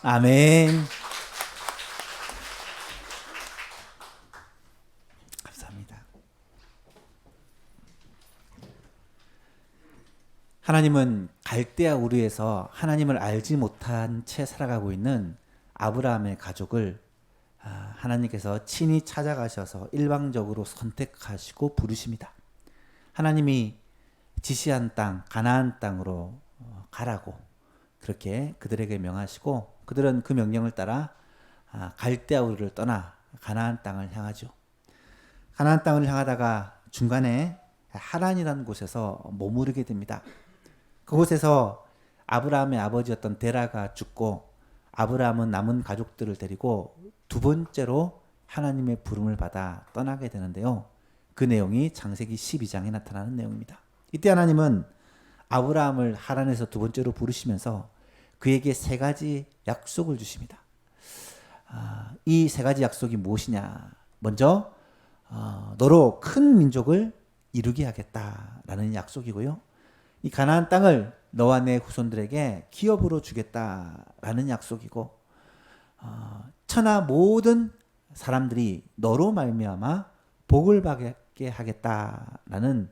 아멘. 감사합니다. 하나님은 갈대아 우르에서 하나님을 알지 못한 채 살아가고 있는 아브라함의 가족을 하나님께서 친히 찾아가셔서 일방적으로 선택하시고 부르십니다. 하나님이 지시한 땅, 가나안 땅으로 가라고 그렇게 그들에게 명하시고, 그들은 그 명령을 따라 갈대아 우르를 떠나 가나안 땅을 향하죠. 가나안 땅을 향하다가 중간에 하란이라는 곳에서 머무르게 됩니다. 그곳에서 아브라함의 아버지였던 데라가 죽고, 아브라함은 남은 가족들을 데리고 두 번째로 하나님의 부름을 받아 떠나게 되는데요. 그 내용이 창세기 12장에 나타나는 내용입니다. 이때 하나님은 아브라함을 하란에서 두 번째로 부르시면서 그에게 세 가지 약속을 주십니다. 이 세 가지 약속이 무엇이냐? 먼저 너로 큰 민족을 이루게 하겠다라는 약속이고요. 이 가나안 땅을 너와 내 후손들에게 기업으로 주겠다라는 약속이고, 천하 모든 사람들이 너로 말미암아 복을 받게 하겠다라는,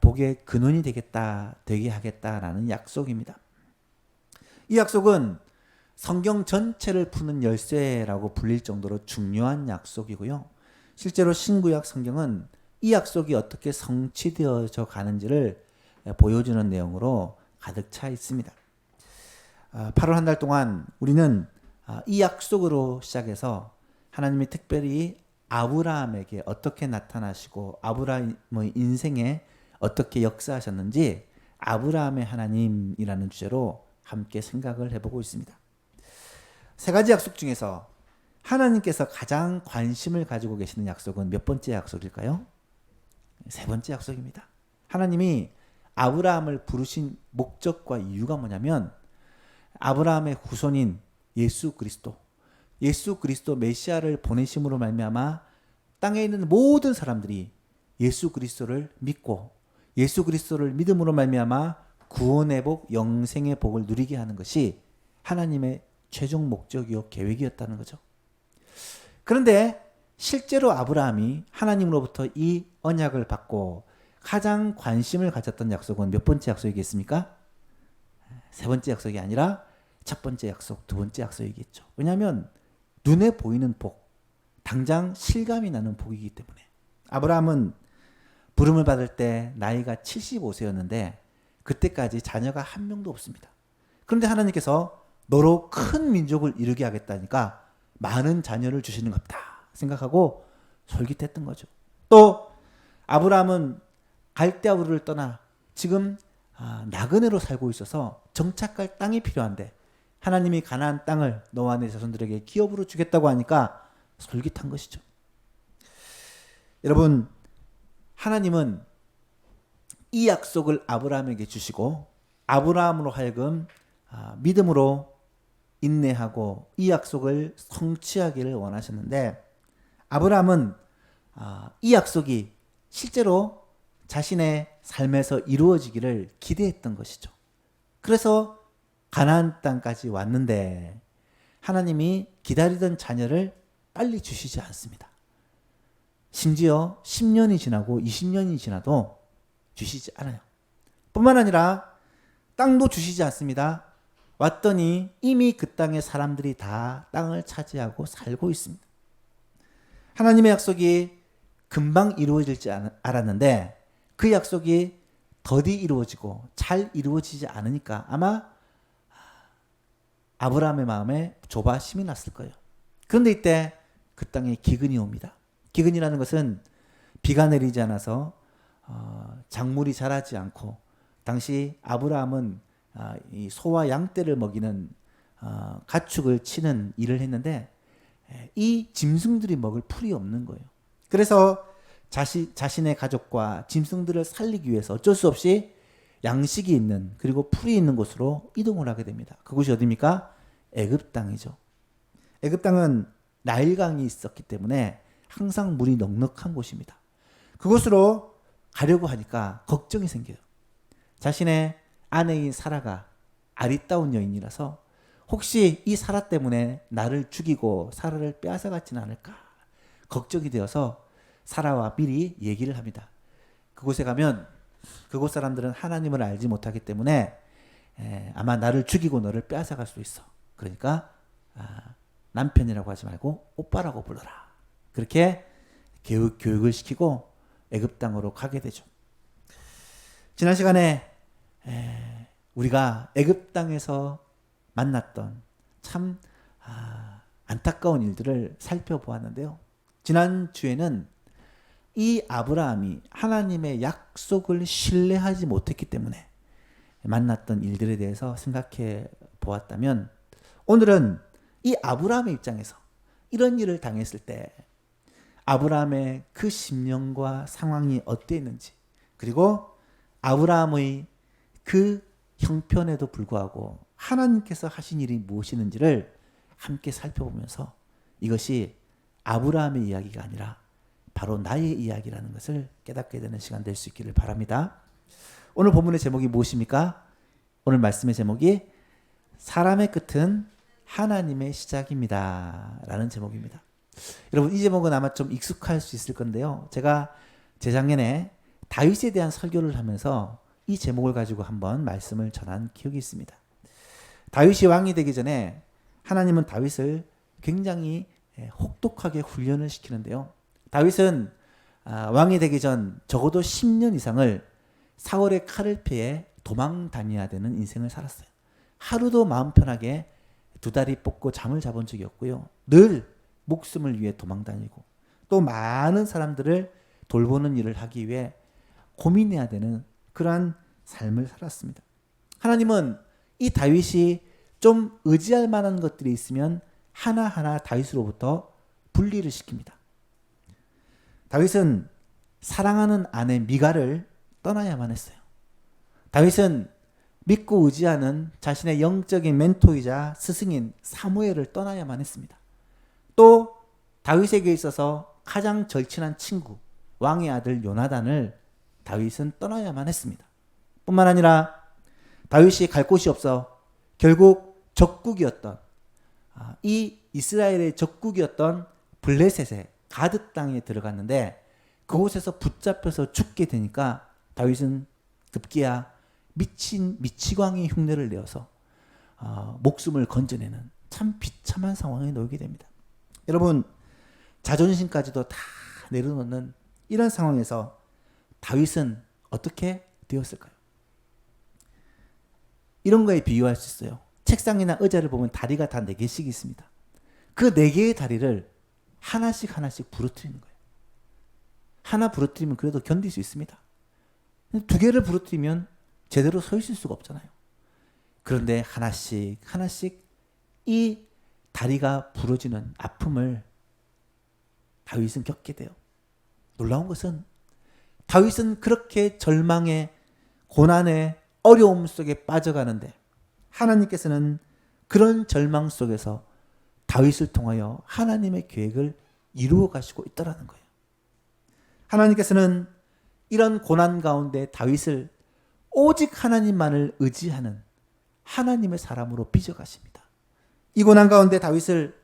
복의 근원이 되게 하겠다라는 약속입니다. 이 약속은 성경 전체를 푸는 열쇠라고 불릴 정도로 중요한 약속이고요. 실제로 신구약 성경은 이 약속이 어떻게 성취되어져 가는지를 보여주는 내용으로 가득 차 있습니다. 8월 한 달 동안 우리는 이 약속으로 시작해서 하나님이 특별히 아브라함에게 어떻게 나타나시고 아브라함의 인생에 어떻게 역사하셨는지, 아브라함의 하나님이라는 주제로 함께 생각을 해보고 있습니다. 세 가지 약속 중에서 하나님께서 가장 관심을 가지고 계시는 약속은 몇 번째 약속일까요? 세 번째 약속입니다. 하나님이 아브라함을 부르신 목적과 이유가 뭐냐면, 아브라함의 후손인 예수 그리스도 메시아를 보내심으로 말미암아 땅에 있는 모든 사람들이 예수 그리스도를 믿고 예수 그리스도를 믿음으로 말미암아 구원의 복, 영생의 복을 누리게 하는 것이 하나님의 최종 목적이요 계획이었다는 거죠. 그런데 실제로 아브라함이 하나님으로부터 이 언약을 받고 가장 관심을 가졌던 약속은 몇 번째 약속이겠습니까? 세 번째 약속이 아니라 첫 번째 약속, 두 번째 약속이겠죠. 왜냐하면 눈에 보이는 복, 당장 실감이 나는 복이기 때문에. 아브라함은 부름을 받을 때 나이가 75세였는데 그때까지 자녀가 한 명도 없습니다. 그런데 하나님께서 너로 큰 민족을 이루게 하겠다니까 많은 자녀를 주시는 것 같다 생각하고 솔깃했던 거죠. 또 아브라함은 갈대아 우르를 떠나 지금 나그네로 살고 있어서 정착할 땅이 필요한데 하나님이 가나안 땅을 너와 내 자손들에게 기업으로 주겠다고 하니까 솔깃한 것이죠. 여러분, 하나님은 이 약속을 아브라함에게 주시고 아브라함으로 하여금 믿음으로 인내하고 이 약속을 성취하기를 원하셨는데, 아브라함은 이 약속이 실제로 자신의 삶에서 이루어지기를 기대했던 것이죠. 그래서 가나안 땅까지 왔는데 하나님이 기다리던 자녀를 빨리 주시지 않습니다. 심지어 10년이 지나고 20년이 지나도 주시지 않아요. 뿐만 아니라 땅도 주시지 않습니다. 왔더니 이미 그 땅의 사람들이 다 땅을 차지하고 살고 있습니다. 하나님의 약속이 금방 이루어질지 알았는데 그 약속이 더디 이루어지고 잘 이루어지지 않으니까 아마 아브라함의 마음에 조바심이 났을 거예요. 그런데 이때 그 땅에 기근이 옵니다. 기근이라는 것은 비가 내리지 않아서 작물이 자라지 않고, 당시 아브라함은 이 소와 양떼를 먹이는 가축을 치는 일을 했는데 이 짐승들이 먹을 풀이 없는 거예요. 그래서 자신의 가족과 짐승들을 살리기 위해서 어쩔 수 없이 양식이 있는, 그리고 풀이 있는 곳으로 이동을 하게 됩니다. 그곳이 어디입니까? 애굽 땅이죠. 애굽 땅은 나일강이 있었기 때문에 항상 물이 넉넉한 곳입니다. 그곳으로 가려고 하니까 걱정이 생겨요. 자신의 아내인 사라가 아리따운 여인이라서 혹시 이 사라 때문에 나를 죽이고 사라를 빼앗아갔지는 않을까 걱정이 되어서 사라와 미리 얘기를 합니다. 그곳에 가면 그곳 사람들은 하나님을 알지 못하기 때문에 아마 나를 죽이고 너를 빼앗아갈 수 있어. 그러니까 남편이라고 하지 말고 오빠라고 불러라. 그렇게 교육을 시키고 애굽 땅으로 가게 되죠. 지난 시간에 우리가 애굽 땅에서 만났던 참 안타까운 일들을 살펴보았는데요. 지난 주에는 이 아브라함이 하나님의 약속을 신뢰하지 못했기 때문에 만났던 일들에 대해서 생각해 보았다면, 오늘은 이 아브라함의 입장에서 이런 일을 당했을 때 아브라함의 그 심령과 상황이 어땠는지, 그리고 아브라함의 그 형편에도 불구하고 하나님께서 하신 일이 무엇이는지를 함께 살펴보면서 이것이 아브라함의 이야기가 아니라 바로 나의 이야기라는 것을 깨닫게 되는 시간 될 수 있기를 바랍니다. 오늘 본문의 제목이 무엇입니까? 오늘 말씀의 제목이 사람의 끝은 하나님의 시작입니다 라는 제목입니다. 여러분, 이 제목은 아마 좀 익숙할 수 있을 건데요. 제가 재작년에 다윗에 대한 설교를 하면서 이 제목을 가지고 한번 말씀을 전한 기억이 있습니다. 다윗이 왕이 되기 전에 하나님은 다윗을 굉장히 혹독하게 훈련을 시키는데요. 다윗은 왕이 되기 전 적어도 10년 이상을 사울의 칼을 피해 도망 다녀야 되는 인생을 살았어요. 하루도 마음 편하게 두 다리 뻗고 잠을 자본 적이 없고요. 늘 목숨을 위해 도망 다니고 또 많은 사람들을 돌보는 일을 하기 위해 고민해야 되는 그러한 삶을 살았습니다. 하나님은 이 다윗이 좀 의지할 만한 것들이 있으면 하나하나 다윗으로부터 분리를 시킵니다. 다윗은 사랑하는 아내 미갈을 떠나야만 했어요. 다윗은 믿고 의지하는 자신의 영적인 멘토이자 스승인 사무엘을 떠나야만 했습니다. 또 다윗에게 있어서 가장 절친한 친구, 왕의 아들 요나단을 다윗은 떠나야만 했습니다. 뿐만 아니라 다윗이 갈 곳이 없어 결국 적국이었던 이 이스라엘의 적국이었던 블레셋의 가드 땅에 들어갔는데 그곳에서 붙잡혀서 죽게 되니까 다윗은 급기야 미치광이 흉내를 내어서 목숨을 건져내는 참 비참한 상황에 놓이게 됩니다. 여러분, 자존심까지도 다 내려놓는 이런 상황에서 다윗은 어떻게 되었을까요? 이런 거에 비유할 수 있어요. 책상이나 의자를 보면 다리가 다 4개씩 있습니다. 그 4개의 다리를 하나씩 부러뜨리는 거예요. 하나 부러뜨리면 그래도 견딜 수 있습니다. 2개를 부러뜨리면 제대로 서 있을 수가 없잖아요. 그런데 하나씩 이 다리가 부러지는 아픔을 다윗은 겪게 돼요. 놀라운 것은 다윗은 그렇게 절망에 고난에 어려움 속에 빠져가는데 하나님께서는 그런 절망 속에서 다윗을 통하여 하나님의 계획을 이루어 가시고 있다라는 거예요. 하나님께서는 이런 고난 가운데 다윗을 오직 하나님만을 의지하는 하나님의 사람으로 빚어가십니다. 이 고난 가운데 다윗을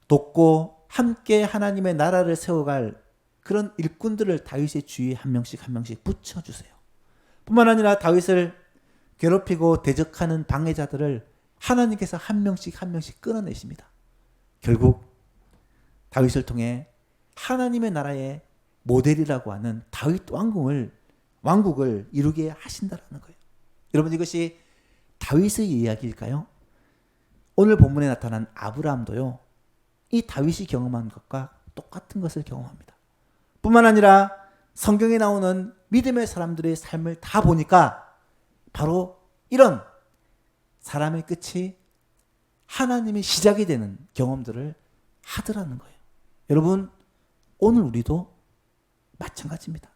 돕고 함께 하나님의 나라를 세워갈 그런 일꾼들을 다윗의 주위에 한 명씩 붙여주세요. 뿐만 아니라 다윗을 괴롭히고 대적하는 방해자들을 하나님께서 한 명씩 끊어내십니다. 결국 다윗을 통해 하나님의 나라의 모델이라고 하는 다윗 왕국을 이루게 하신다라는 거예요. 여러분, 이것이 다윗의 이야기일까요? 오늘 본문에 나타난 아브라함도요, 이 다윗이 경험한 것과 똑같은 것을 경험합니다. 뿐만 아니라 성경에 나오는 믿음의 사람들의 삶을 다 보니까 바로 이런 사람의 끝이 하나님의 시작이 되는 경험들을 하더라는 거예요. 여러분, 오늘 우리도 마찬가지입니다.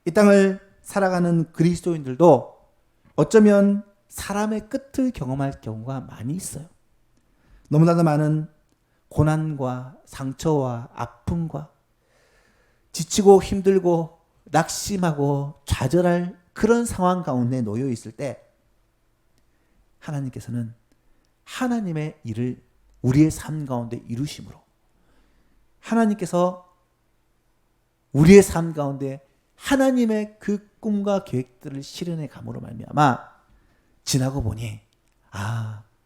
이 땅을 살아가는 그리스도인들도 어쩌면 사람의 끝을 경험할 경우가 많이 있어요. 너무나도 많은 고난과 상처와 아픔과 지치고 힘들고 낙심하고 좌절할 그런 상황 가운데 놓여 있을 때 하나님께서는 하나님의 일을 우리의 삶 가운데 이루심으로 하나님께서 우리의 삶 가운데 하나님의 그 꿈과 계획들을 실현해 감으로 말미암아 지나고 보니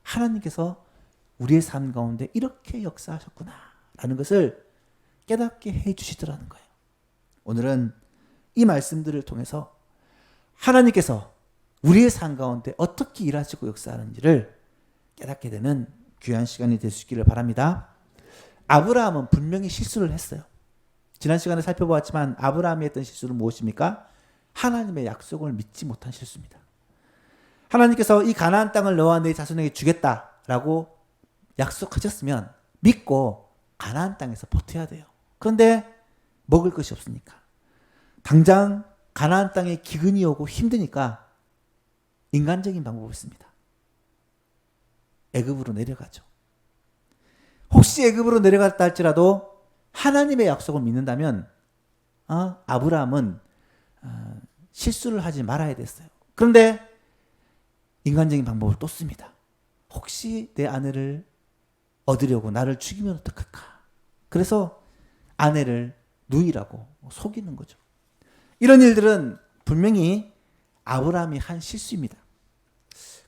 하나님께서 우리의 삶 가운데 이렇게 역사하셨구나 라는 것을 깨닫게 해 주시더라는 거예요. 오늘은 이 말씀들을 통해서 하나님께서 우리의 삶 가운데 어떻게 일하시고 역사하는지를 깨닫게 되는 귀한 시간이 될 수 있기를 바랍니다. 아브라함은 분명히 실수를 했어요. 지난 시간에 살펴보았지만 아브라함이 했던 실수는 무엇입니까? 하나님의 약속을 믿지 못한 실수입니다. 하나님께서 이 가나안 땅을 너와 네 자손에게 주겠다라고 약속하셨으면 믿고 가나안 땅에서 버텨야 돼요. 그런데 먹을 것이 없으니까 당장 가나안 땅에 기근이 오고 힘드니까 인간적인 방법을 씁니다. 애굽으로 내려가죠. 혹시 애굽으로 내려갔다 할지라도 하나님의 약속을 믿는다면 아브라함은 실수를 하지 말아야 됐어요. 그런데 인간적인 방법을 또 씁니다. 혹시 내 아내를 얻으려고 나를 죽이면 어떡할까? 그래서 아내를 누이라고 속이는 거죠. 이런 일들은 분명히 아브라함이 한 실수입니다.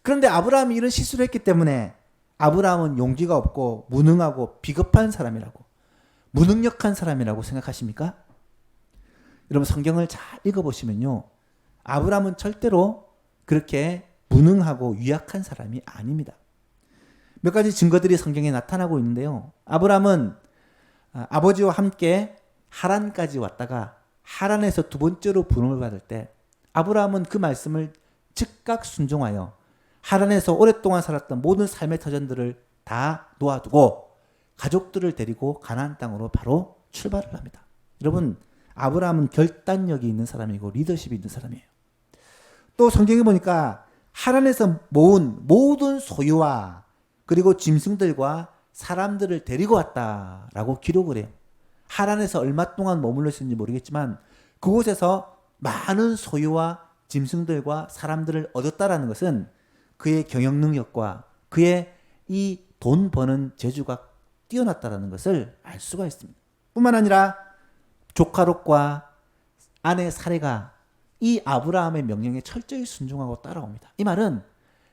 그런데 아브라함이 이런 실수를 했기 때문에 아브라함은 용기가 없고 무능하고 비겁한 사람이라고, 무능력한 사람이라고 생각하십니까? 여러분 성경을 잘 읽어보시면요, 아브라함은 절대로 그렇게 무능하고 유약한 사람이 아닙니다. 몇 가지 증거들이 성경에 나타나고 있는데요. 아브라함은 아버지와 함께 하란까지 왔다가 하란에서 두 번째로 부름을 받을 때 아브라함은 그 말씀을 즉각 순종하여 하란에서 오랫동안 살았던 모든 삶의 터전들을 다 놓아두고 가족들을 데리고 가나안 땅으로 바로 출발을 합니다. 여러분, 아브라함은 결단력이 있는 사람이고 리더십이 있는 사람이에요. 또 성경에 보니까 하란에서 모은 모든 소유와 그리고 짐승들과 사람들을 데리고 왔다라고 기록을 해요. 하란에서 얼마 동안 머물렀는지 모르겠지만 그곳에서 많은 소유와 짐승들과 사람들을 얻었다라는 것은 그의 경영 능력과 그의 이 돈 버는 재주가 뛰어났다라는 것을 알 수가 있습니다. 뿐만 아니라 조카 롯과 아내 사레가 이 아브라함의 명령에 철저히 순종하고 따라옵니다. 이 말은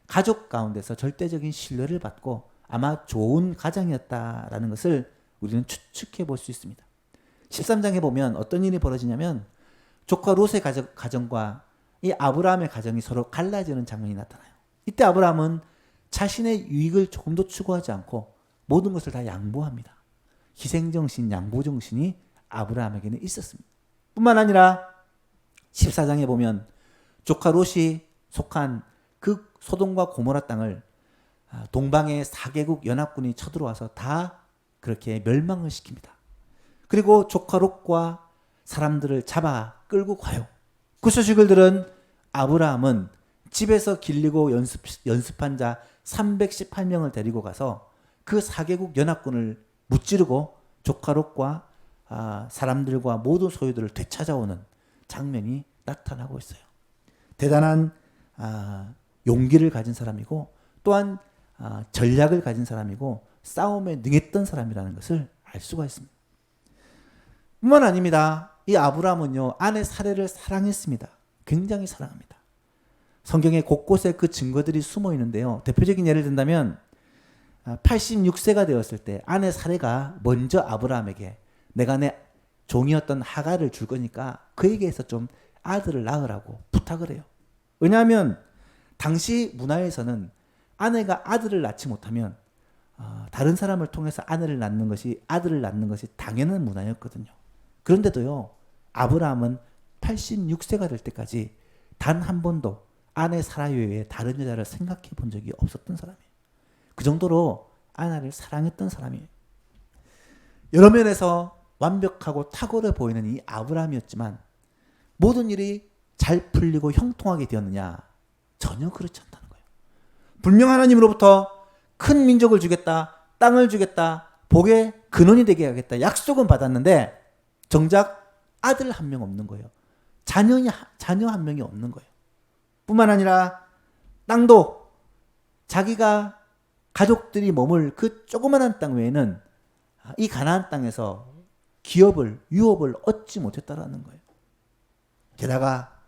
가족 가운데서 절대적인 신뢰를 받고 아마 좋은 가정이었다라는 것을 우리는 추측해 볼 수 있습니다. 13장에 보면 어떤 일이 벌어지냐면 조카 롯의 가정과 이 아브라함의 가정이 서로 갈라지는 장면이 나타나요. 이때 아브라함은 자신의 유익을 조금도 추구하지 않고 모든 것을 다 양보합니다. 희생정신, 양보정신이 아브라함에게는 있었습니다. 뿐만 아니라 14장에 보면 조카 롯이 속한 그 소돔과 고모라 땅을 동방의 4개국 연합군이 쳐들어와서 다 그렇게 멸망을 시킵니다. 그리고 조카 롯과 사람들을 잡아 끌고 가요. 그 소식을 들은 아브라함은 집에서 길리고 연습한 자 318명을 데리고 가서 그 4개국 연합군을 무찌르고 조카 롯과 사람들과 모든 소유들을 되찾아오는 장면이 나타나고 있어요. 대단한 용기를 가진 사람이고 또한 전략을 가진 사람이고 싸움에 능했던 사람이라는 것을 알 수가 있습니다. 뿐만 아닙니다. 이 아브라함은요, 아내 사레를 사랑했습니다. 굉장히 사랑합니다. 성경에 곳곳에 그 증거들이 숨어 있는데요. 대표적인 예를 든다면 86세가 되었을 때 아내 사레가 먼저 아브라함에게 내가 내 종이었던 하갈을 줄 거니까 그에게서 좀 아들을 낳으라고 부탁을 해요. 왜냐하면 당시 문화에서는 아내가 아들을 낳지 못하면 다른 사람을 통해서 아들을 낳는 것이 당연한 문화였거든요. 그런데도요, 아브라함은 86세가 될 때까지 단 한 번도 아내 사라 외에 다른 여자를 생각해 본 적이 없었던 사람이에요. 그 정도로 아내를 사랑했던 사람이에요. 여러 면에서 완벽하고 탁월해 보이는 이 아브라함이었지만 모든 일이 잘 풀리고 형통하게 되었느냐? 전혀 그렇지 않다는 거예요. 분명 하나님으로부터 큰 민족을 주겠다, 땅을 주겠다, 복의 근원이 되게 하겠다 약속은 받았는데 정작 아들 한 명 없는 거예요. 자녀 한 명이 없는 거예요. 뿐만 아니라 땅도 자기가 가족들이 머물 그 조그마한 땅 외에는 이 가나안 땅에서 기업을, 유업을 얻지 못했다라는 거예요. 게다가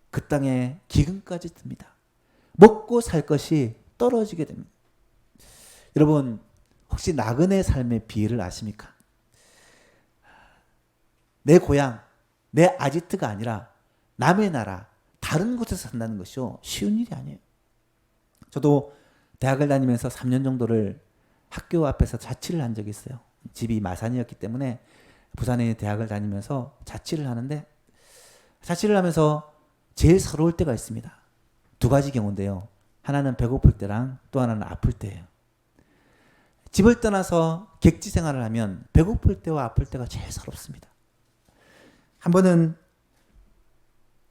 그 땅에 기근까지 듭니다. 먹고 살 것이 떨어지게 됩니다. 여러분, 혹시 나그네 삶의 비유를 아십니까? 내 고향, 내 아지트가 아니라 남의 나라, 다른 곳에서 산다는 것이요, 쉬운 일이 아니에요. 저도 대학을 다니면서 3년 정도를 학교 앞에서 자취를 한 적이 있어요. 집이 마산이었기 때문에 부산에 대학을 다니면서 자취를 하는데, 자취를 하면서 제일 서러울 때가 있습니다. 두 가지 경우인데요. 하나는 배고플 때랑 또 하나는 아플 때예요. 집을 떠나서 객지 생활을 하면 배고플 때와 아플 때가 제일 서럽습니다. 한 번은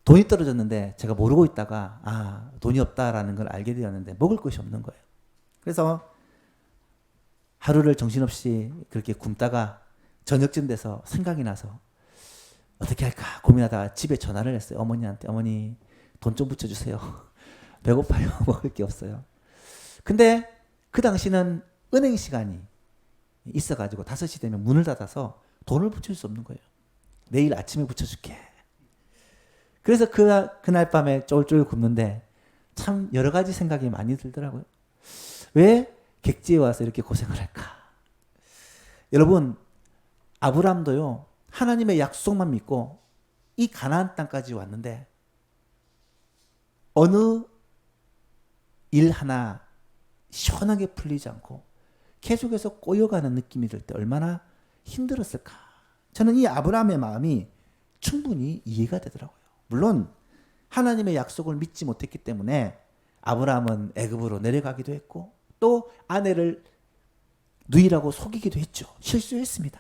돈이 떨어졌는데 제가 모르고 있다가 돈이 없다라는 걸 알게 되었는데 먹을 것이 없는 거예요. 그래서 하루를 정신없이 그렇게 굶다가 저녁쯤 돼서 생각이 나서 어떻게 할까 고민하다가 집에 전화를 했어요. 어머니한테. 어머니, 돈 좀 붙여주세요. 배고파요. 먹을 게 없어요. 근데 그 당시는 은행 시간이 있어가지고 5시 되면 문을 닫아서 돈을 붙일 수 없는 거예요. 내일 아침에 붙여줄게. 그래서 그날 밤에 쫄쫄 굶는데 참 여러 가지 생각이 많이 들더라고요. 왜 객지에 와서 이렇게 고생을 할까? 여러분, 아브라함도요, 하나님의 약속만 믿고 이 가나안 땅까지 왔는데 어느 일 하나 시원하게 풀리지 않고 계속해서 꼬여가는 느낌이 들 때 얼마나 힘들었을까? 저는 이 아브라함의 마음이 충분히 이해가 되더라고요. 물론 하나님의 약속을 믿지 못했기 때문에 아브라함은 애굽으로 내려가기도 했고 또 아내를 누이라고 속이기도 했죠. 실수했습니다.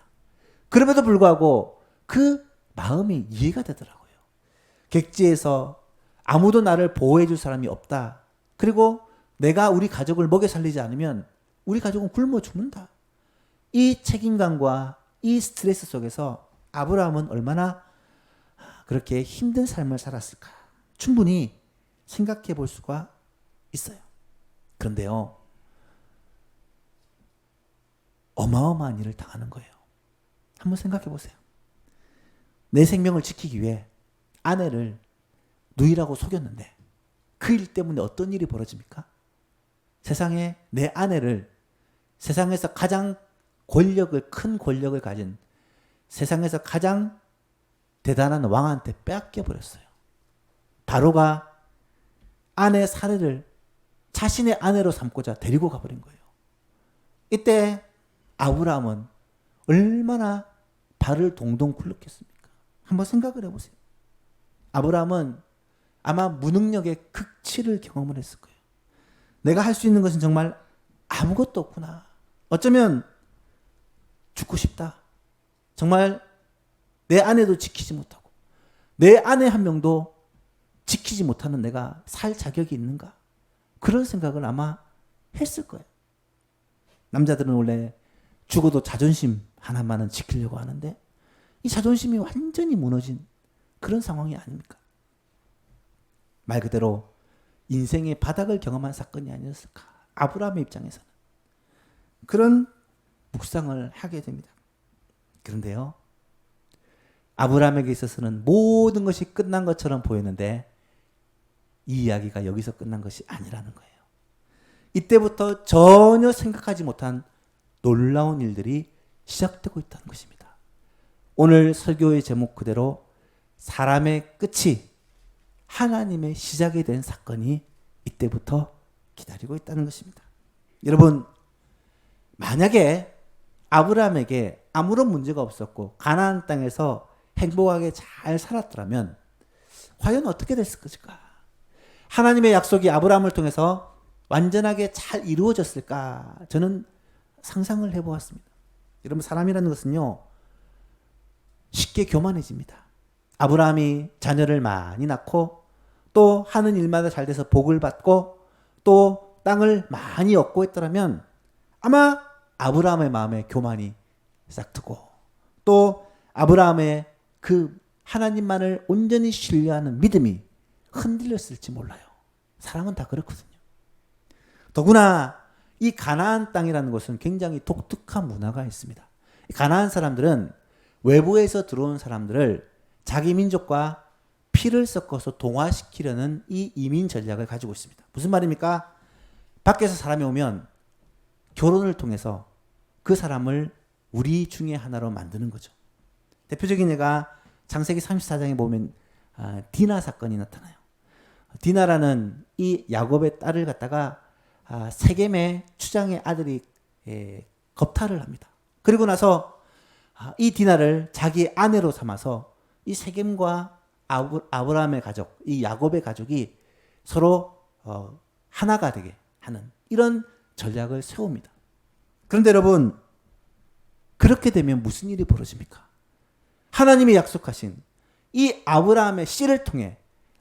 그럼에도 불구하고 그 마음이 이해가 되더라고요. 객지에서 아무도 나를 보호해 줄 사람이 없다. 그리고 내가 우리 가족을 먹여 살리지 않으면 우리 가족은 굶어 죽는다. 이 책임감과 이 스트레스 속에서 아브라함은 얼마나 그렇게 힘든 삶을 살았을까? 충분히 생각해 볼 수가 있어요. 그런데요, 어마어마한 일을 당하는 거예요. 한번 생각해 보세요. 내 생명을 지키기 위해 아내를 누이라고 속였는데 그 일 때문에 어떤 일이 벌어집니까? 세상에 내 아내를 세상에서 가장 큰 권력을 가진 세상에서 가장 대단한 왕한테 빼앗겨 버렸어요. 바로가 아내 사례를 자신의 아내로 삼고자 데리고 가버린 거예요. 이때 아브라함은 얼마나 발을 동동 굴렀겠습니까? 한번 생각을 해보세요. 아브라함은 아마 무능력의 극치를 경험을 했을 거예요. 내가 할 수 있는 것은 정말 아무것도 없구나. 어쩌면 죽고 싶다. 정말 내 아내도 지키지 못하고 내 아내 한 명도 지키지 못하는 내가 살 자격이 있는가? 그런 생각을 아마 했을 거예요. 남자들은 원래 죽어도 자존심 하나만은 지키려고 하는데 이 자존심이 완전히 무너진 그런 상황이 아닙니까? 말 그대로 인생의 바닥을 경험한 사건이 아니었을까? 아브라함의 입장에서는 그런 묵상을 하게 됩니다. 그런데요, 아브라함에게 있어서는 모든 것이 끝난 것처럼 보였는데 이 이야기가 여기서 끝난 것이 아니라는 거예요. 이때부터 전혀 생각하지 못한 놀라운 일들이 시작되고 있다는 것입니다. 오늘 설교의 제목 그대로 사람의 끝이 하나님의 시작이 된 사건이 이때부터 기다리고 있다는 것입니다. 여러분, 만약에 아브라함에게 아무런 문제가 없었고 가나안 땅에서 행복하게 잘 살았더라면 과연 어떻게 됐을 것일까? 하나님의 약속이 아브라함을 통해서 완전하게 잘 이루어졌을까? 저는 상상을 해보았습니다. 여러분, 사람이라는 것은요, 쉽게 교만해집니다. 아브라함이 자녀를 많이 낳고 또 하는 일마다 잘 돼서 복을 받고 또 땅을 많이 얻고 했더라면 아마 아브라함의 마음에 교만이 싹트고 또 아브라함의 그 하나님만을 온전히 신뢰하는 믿음이 흔들렸을지 몰라요. 사람은 다 그렇거든요. 더구나 이 가나안 땅이라는 것은 굉장히 독특한 문화가 있습니다. 가나안 사람들은 외부에서 들어온 사람들을 자기 민족과 피를 섞어서 동화시키려는 이 이민 전략을 가지고 있습니다. 무슨 말입니까? 밖에서 사람이 오면 결혼을 통해서 그 사람을 우리 중에 하나로 만드는 거죠. 대표적인 예가 창세기 34장에 보면 디나 사건이 나타나요. 디나라는 이 야곱의 딸을 갖다가 세겜의 추장의 아들이 겁탈을 합니다. 그리고 나서 이 디나를 자기 아내로 삼아서 이 세겜과 아브라함의 가족, 이 야곱의 가족이 서로 하나가 되게 하는 이런 전략을 세웁니다. 그런데 여러분, 그렇게 되면 무슨 일이 벌어집니까? 하나님이 약속하신 이 아브라함의 씨를 통해,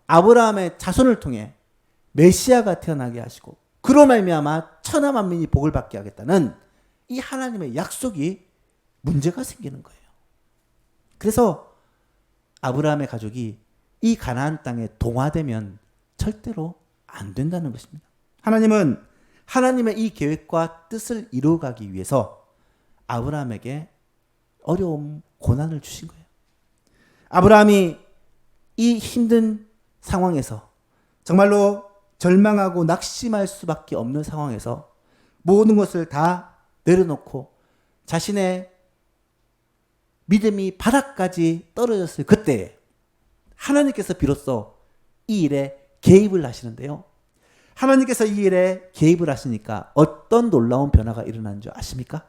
아브라함의 자손을 통해 메시아가 태어나게 하시고 그로 말미암아 천하 만민이 복을 받게 하겠다는 이 하나님의 약속이 문제가 생기는 거예요. 그래서 아브라함의 가족이 이 가나안 땅에 동화되면 절대로 안 된다는 것입니다. 하나님은 하나님의 이 계획과 뜻을 이루어가기 위해서 아브라함에게 어려움, 고난을 주신 거예요. 아브라함이 이 힘든 상황에서 정말로 절망하고 낙심할 수밖에 없는 상황에서 모든 것을 다 내려놓고 자신의 믿음이 바닥까지 떨어졌을 그때에 하나님께서 비로소 이 일에 개입을 하시는데요. 하나님께서 이 일에 개입을 하시니까 어떤 놀라운 변화가 일어나는 줄 아십니까?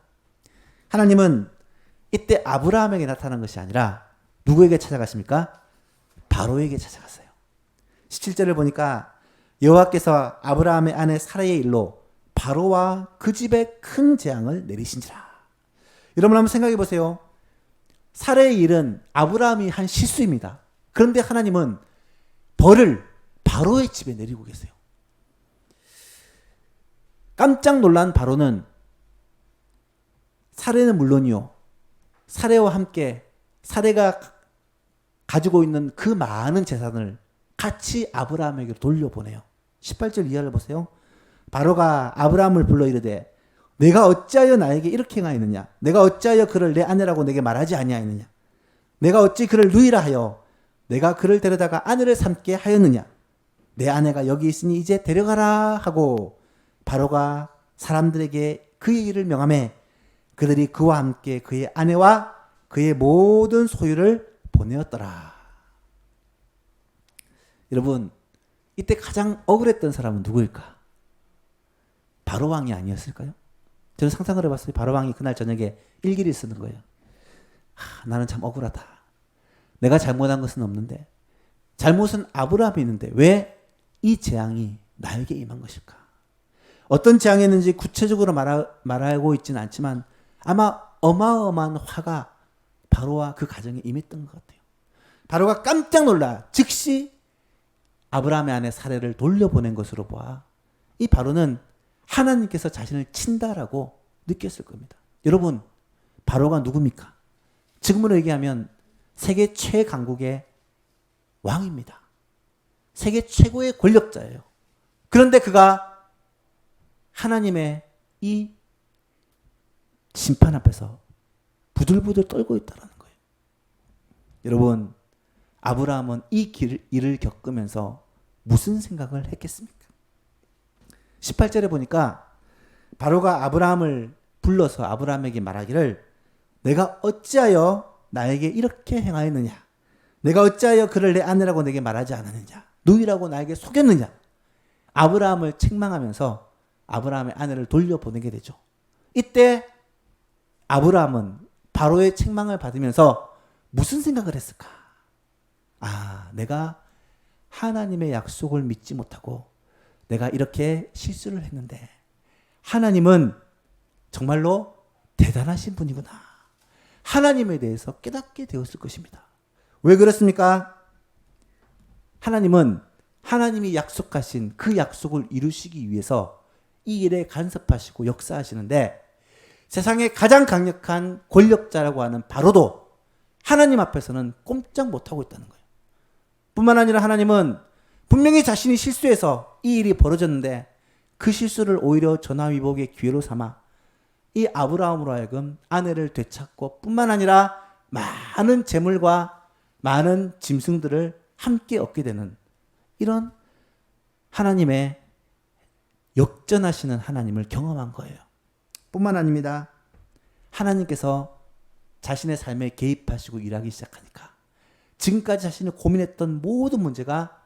하나님은 이때 아브라함에게 나타난 것이 아니라 누구에게 찾아갔습니까? 바로에게 찾아갔어요. 17절을 보니까 여호와께서 아브라함의 아내 사라의 일로 바로와 그 집에 큰 재앙을 내리신지라. 여러분 한번 생각해 보세요. 사라의 일은 아브라함이 한 실수입니다. 그런데 하나님은 벌을 바로의 집에 내리고 계세요. 깜짝 놀란 바로는 사례는 물론이요, 사례와 함께 사례가 가지고 있는 그 많은 재산을 같이 아브라함에게 돌려보내요. 18절 이하를 보세요. 바로가 아브라함을 불러 이르되 내가 어찌하여 나에게 이렇게 행하였느냐? 내가 어찌하여 그를 내 아내라고 내게 말하지 아니하였느냐? 내가 어찌 그를 누이라 하여 내가 그를 데려다가 아내를 삼게 하였느냐? 내 아내가 여기 있으니 이제 데려가라 하고 바로가 사람들에게 그의 일을 명하매 그들이 그와 함께 그의 아내와 그의 모든 소유를 보내었더라. 여러분, 이때 가장 억울했던 사람은 누구일까? 바로 왕이 아니었을까요? 저는 상상을 해봤어요. 바로 왕이 그날 저녁에 일기를 쓰는 거예요. 나는 참 억울하다. 내가 잘못한 것은 없는데 잘못은 아브라함이 있는데 왜 이 재앙이 나에게 임한 것일까? 어떤 재앙이었는지 구체적으로 말하고 있지는 않지만 아마 어마어마한 화가 바로와 그 가정에 임했던 것 같아요. 바로가 깜짝 놀라 즉시 아브라함의 아내 사례를 돌려보낸 것으로 보아 이 바로는 하나님께서 자신을 친다라고 느꼈을 겁니다. 여러분, 바로가 누굽니까? 지금으로 얘기하면 세계 최강국의 왕입니다. 세계 최고의 권력자예요. 그런데 그가 하나님의 이 심판 앞에서 부들부들 떨고 있다는 거예요. 여러분, 아브라함은 이 일을 겪으면서 무슨 생각을 했겠습니까? 18절에 보니까 바로가 아브라함을 불러서 아브라함에게 말하기를 내가 어찌하여 나에게 이렇게 행하였느냐? 내가 어찌하여 그를 내 아내라고 내게 말하지 않았느냐? 누이라고 나에게 속였느냐? 아브라함을 책망하면서 아브라함의 아내를 돌려보내게 되죠. 이때 아브라함은 바로의 책망을 받으면서 무슨 생각을 했을까? 내가 하나님의 약속을 믿지 못하고 내가 이렇게 실수를 했는데 하나님은 정말로 대단하신 분이구나. 하나님에 대해서 깨닫게 되었을 것입니다. 왜 그렇습니까? 하나님은 하나님이 약속하신 그 약속을 이루시기 위해서 이 일에 간섭하시고 역사하시는데 세상에 가장 강력한 권력자라고 하는 바로도 하나님 앞에서는 꼼짝 못하고 있다는 거예요. 뿐만 아니라 하나님은 분명히 자신이 실수해서 이 일이 벌어졌는데 그 실수를 오히려 전화위복의 기회로 삼아 이 아브라함으로 하여금 아내를 되찾고 뿐만 아니라 많은 재물과 많은 짐승들을 함께 얻게 되는 이런 하나님의 역전하시는 하나님을 경험한 거예요. 뿐만 아닙니다. 하나님께서 자신의 삶에 개입하시고 일하기 시작하니까 지금까지 자신이 고민했던 모든 문제가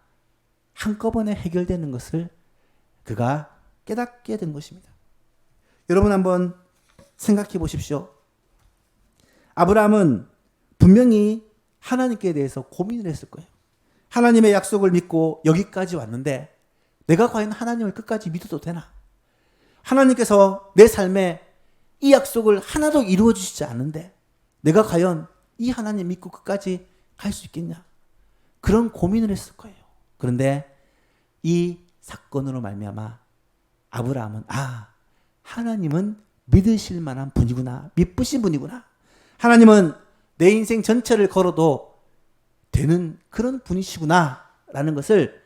한꺼번에 해결되는 것을 그가 깨닫게 된 것입니다. 여러분 한번 생각해 보십시오. 아브라함은 분명히 하나님께 대해서 고민을 했을 거예요. 하나님의 약속을 믿고 여기까지 왔는데 내가 과연 하나님을 끝까지 믿어도 되나? 하나님께서 내 삶에 이 약속을 하나도 이루어 주시지 않는데 내가 과연 이 하나님 믿고 끝까지 갈 수 있겠냐? 그런 고민을 했을 거예요. 그런데 이 사건으로 말미암아 아브라함은 하나님은 믿으실 만한 분이구나. 믿으신 분이구나. 하나님은 내 인생 전체를 걸어도 되는 그런 분이시구나 라는 것을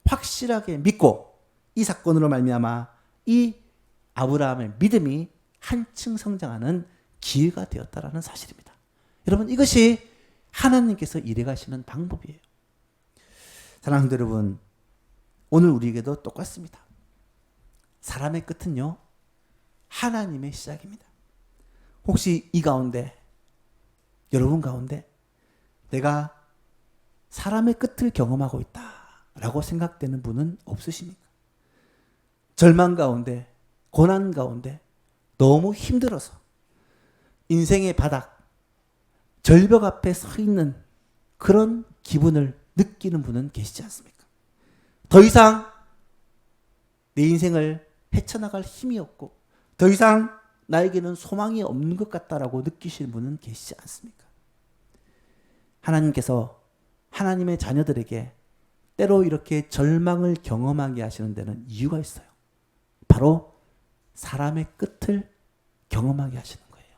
확실하게 믿고 이 사건으로 말미암아 이 아브라함의 믿음이 한층 성장하는 기회가 되었다라는 사실입니다. 여러분 이것이 하나님께서 일해 가시는 방법이에요. 사랑하는 여러분, 오늘 우리에게도 똑같습니다. 사람의 끝은요 하나님의 시작입니다. 혹시 이 가운데 여러분 가운데 내가 사람의 끝을 경험하고 있다라고 생각되는 분은 없으십니까? 절망 가운데 고난 가운데 너무 힘들어서 인생의 바닥 절벽 앞에 서 있는 그런 기분을 느끼는 분은 계시지 않습니까? 더 이상 내 인생을 헤쳐나갈 힘이 없고 더 이상 나에게는 소망이 없는 것 같다라고 느끼시는 분은 계시지 않습니까? 하나님께서 하나님의 자녀들에게 때로 이렇게 절망을 경험하게 하시는 데는 이유가 있어요. 바로 사람의 끝을 경험하게 하시는 거예요.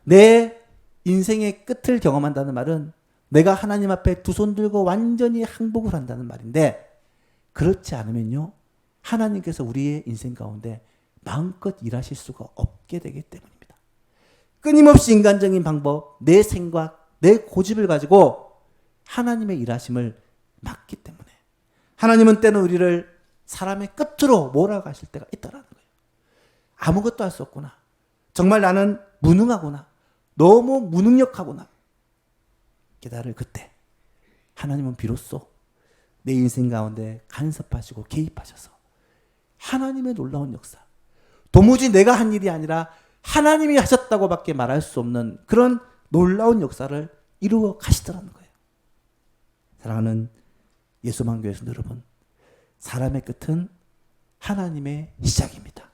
내 인생의 끝을 경험한다는 말은 내가 하나님 앞에 두 손 들고 완전히 항복을 한다는 말인데 그렇지 않으면요 하나님께서 우리의 인생 가운데 마음껏 일하실 수가 없게 되기 때문입니다. 끊임없이 인간적인 방법, 내 생각, 내 고집을 가지고 하나님의 일하심을 막기 때문에 하나님은 때는 우리를 사람의 끝으로 몰아가실 때가 있다는 거예요. 아무것도 할 수 없구나. 정말 나는 무능하구나. 너무 무능력하구나. 깨달을 그때 하나님은 비로소 내 인생 가운데 간섭하시고 개입하셔서 하나님의 놀라운 역사, 도무지 내가 한 일이 아니라 하나님이 하셨다고밖에 말할 수 없는 그런 놀라운 역사를 이루어 가시더라는 거예요. 사랑하는 예수만교회 성도 여러분, 사람의 끝은 하나님의 시작입니다.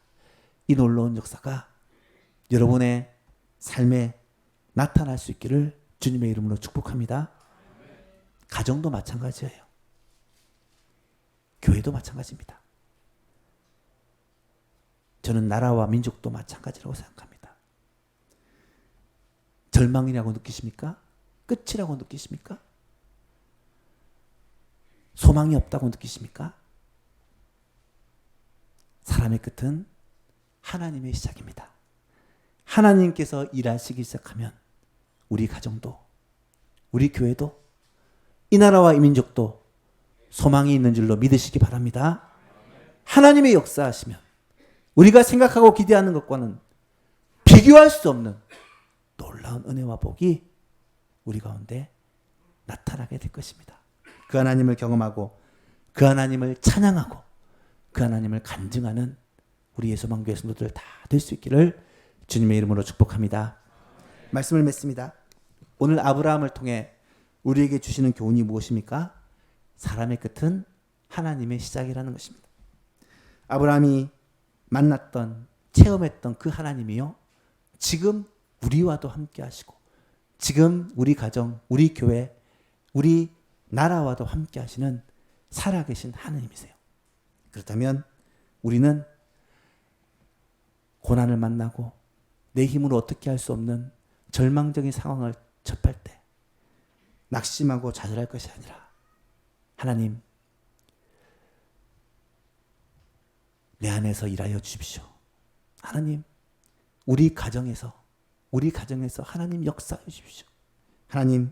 이 놀라운 역사가 여러분의 삶에 나타날 수 있기를 주님의 이름으로 축복합니다. 가정도 마찬가지예요. 교회도 마찬가지입니다. 저는 나라와 민족도 마찬가지라고 생각합니다. 절망이라고 느끼십니까? 끝이라고 느끼십니까? 소망이 없다고 느끼십니까? 사람의 끝은 하나님의 시작입니다. 하나님께서 일하시기 시작하면 우리 가정도, 우리 교회도, 이 나라와 이 민족도 소망이 있는 줄로 믿으시기 바랍니다. 하나님의 역사하시면 우리가 생각하고 기대하는 것과는 비교할 수 없는 놀라운 은혜와 복이 우리 가운데 나타나게 될 것입니다. 그 하나님을 경험하고 그 하나님을 찬양하고 그 하나님을 간증하는 우리 예수만교회 성도들 다 될 수 있기를 주님의 이름으로 축복합니다. 말씀을 맺습니다. 오늘 아브라함을 통해 우리에게 주시는 교훈이 무엇입니까? 사람의 끝은 하나님의 시작이라는 것입니다. 아브라함이 만났던, 체험했던 그 하나님이요, 지금 우리와도 함께 하시고 지금 우리 가정, 우리 교회, 우리 나라와도 함께 하시는 살아계신 하나님이세요. 그렇다면 우리는 고난을 만나고 내 힘으로 어떻게 할 수 없는 절망적인 상황을 접할 때 낙심하고 좌절할 것이 아니라 하나님, 내 안에서 일하여 주십시오. 하나님, 우리 가정에서 하나님 역사해 주십시오. 하나님,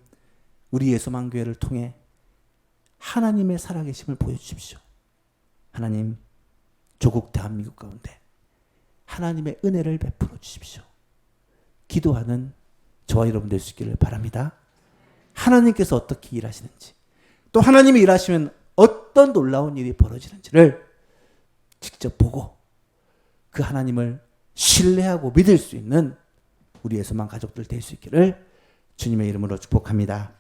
우리 예수만교회를 통해 하나님의 살아계심을 보여주십시오. 하나님, 조국 대한민국 가운데 하나님의 은혜를 베풀어 주십시오. 기도하는 저와 여러분 될 수 있기를 바랍니다. 하나님께서 어떻게 일하시는지, 또 하나님이 일하시면 어떤 놀라운 일이 벌어지는지를 직접 보고 그 하나님을 신뢰하고 믿을 수 있는 우리 예수만 가족들 될 수 있기를 주님의 이름으로 축복합니다.